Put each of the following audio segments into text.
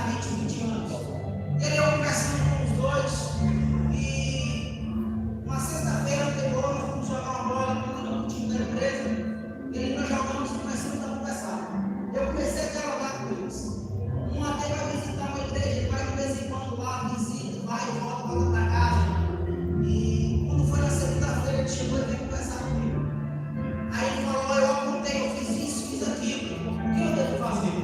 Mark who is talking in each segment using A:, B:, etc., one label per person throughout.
A: exatamente 20 anos. E aí eu conversando com os dois, e uma sexta-feira anterior nós fomos jogar uma bola com o time da empresa, e aí nós jogamos e começamos a conversar. Eu comecei a dialogar com eles. Um até vai visitar uma igreja, vai de vez em quando lá, visita, vai e volta para casa. E quando foi na segunda-feira, ele chegou e veio conversar comigo. Aí ele falou: eu apontei, eu fiz isso, fiz aquilo. O que eu devo fazer?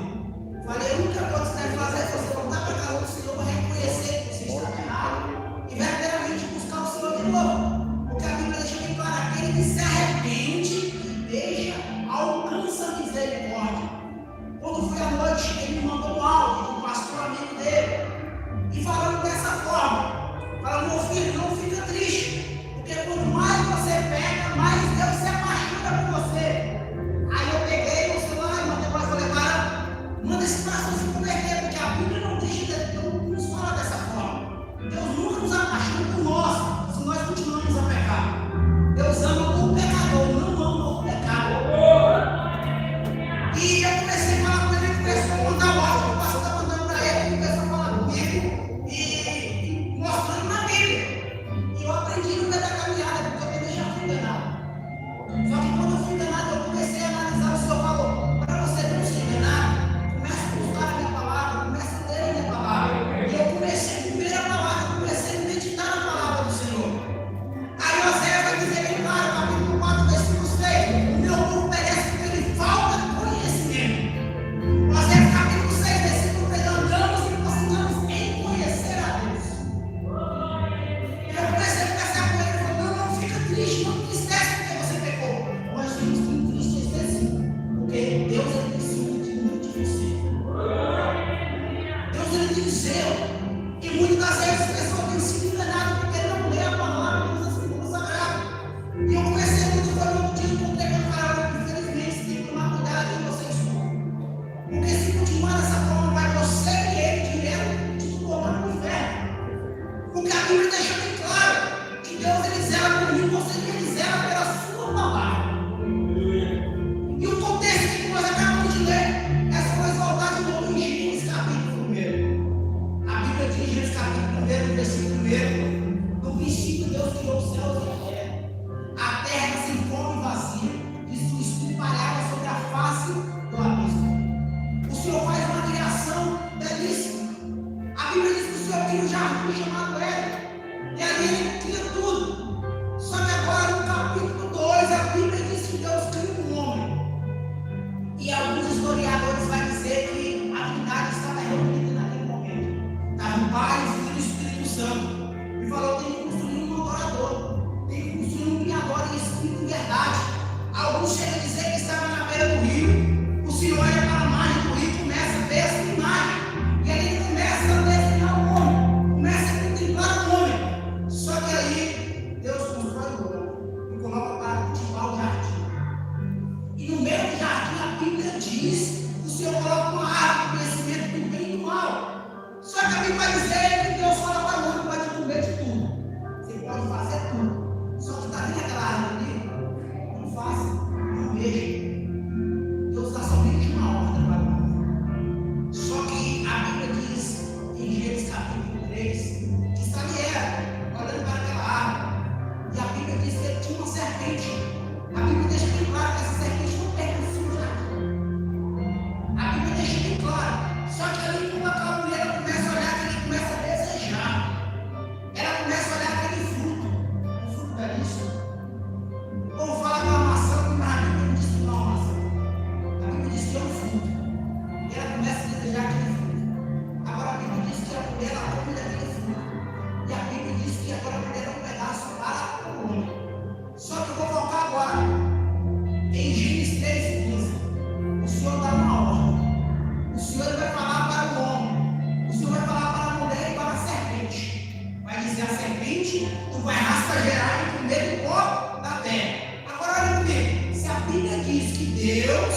A: Falei: a única coisa que você deve fazer é você voltar para a casa do Senhor, reconhecer que você está errado e verdadeiramente buscar o Senhor de novo. Porque a Bíblia deixa bem claro: aquele que se arrepende e deixa, alcança a misericórdia. Quando foi à noite, ele me mandou um áudio do pastor amigo dele, e falando dessa forma, falando: meu filho, não fica triste, porque quanto mais você pega, mais Deus se apaixona por você. Aí eu peguei o celular e mandei para ele, falei: cara, manda esse pastor se converter, porque a Bíblia não nos fala dessa forma. Deus nunca nos apaixona por nós, se nós continuamos a pecar. Deus ama o pecador, não ama o pecado. E eu comecei a falar com ele, ele começou a mandar o áudio, o pastor está mandando para ele, ele começou a falar comigo e mostrando na Bíblia. E eu aprendi no meio da caminhada, porque eu também já fui enganado. Só que quando eu fui enganado, eu comecei a analisar. O Senhor falou: para você não se enganar, comece a buscar a minha palavra, comece a ler a minha palavra. E eu comecei a comer a palavra, comecei a meditar na palavra do Senhor. Aí Oséias vai dizer bem claro, capítulo 4, versículo 6: o meu povo perece porque lhe falta conhecimento. Oséias capítulo 6, versículo 3: andamos e precisamos em conhecer a Deus. Eu comecei a conversar com ele, ele falou: não fica triste, não entristece porque você pecou. Nós temos que entristecer sim, porque Deus tem ciúme muito de você. Deus tem zelo. E muitas das vezes as pessoas têm sido enganadas porque não lê a palavra, não usa as Escrituras Sagradas. E eu comecei muito, foi um motivo por ter falado: infelizmente você tem que tomar cuidado em você escuta. Porque se continuar dessa forma, vai você e ele direto te tomar no inferno. Porque a Bíblia deixa bem claro que Deus ele zela por mim, você ele zela pela sua palavra. E o contexto que nós acabamos de ler é só nós voltar de novo em Gênesis capítulo 1. A Bíblia diz em Gênesis capítulo 1, versículo 1: no princípio Deus criou os céus e a terra sem forma e vazia, e sua espírito pairava sobre a face do abismo. O Senhor faz uma criação belíssima. A Bíblia diz que o Senhor cria um jardim chamado Éden, e ali ele cria tudo. Só que agora no capítulo 2 a Bíblia diz que Deus cria um homem. E alguns historiadores vão dizer que a Trindade estava reunida naquele momento. Estava o Pai, o Filho e o Espírito Santo. E falou: tem que construir um adorador, tem que construir um criador em espírito e verdade. Alguns chegam a dizer que estava na beira do rio. O Senhor olha para a margem do rio e começa a ver essa imagem. E aí ele começa a desenhar o homem, começa a contemplar o homem. Só que aí Deus constrói o homem e coloca para cultivar o jardim. E no meio do jardim a Bíblia diz que o Senhor coloca uma árvore do conhecimento do bem e do mal. Só que a Bíblia vai dizer que Deus fala para o homem: pode comer de tudo, você pode fazer tudo. Só que está vendo aquela árvore ali? Não faça, não veja. Deus dá somente uma ordem para o homem. Só que a Bíblia diz em Gênesis capítulo 3 que está ali olhando para aquela árvore. E a Bíblia diz que ele tinha uma serpente. A Bíblia deixa bem claro que essa serpente não pertencia ao jardim. A Bíblia deixa bem claro. Só que ali, quando aquela mulher ela começa a olhar, que ele começa a desejar. Ela começa a olhar aquele fruto. Um fruto belíssimo. Como fala que é uma maçã, mas a Bíblia não diz que não é uma maçã. A Bíblia diz que é um fruto. E ela começa a desejar aquele fruto. Agora a Bíblia diz que a mulher ela come daquele fruto. E a Bíblia diz que agora a mulher é um pedaço para o homem. Só que eu vou focar agora em Gênesis 3:15. O Senhor dá uma ordem. O Senhor vai falar para o homem. O Senhor vai falar para a mulher e para a serpente. Vai dizer a serpente: tu vai rastejar e comer do pó da terra. Agora olha comigo. Se a Bíblia diz que Deus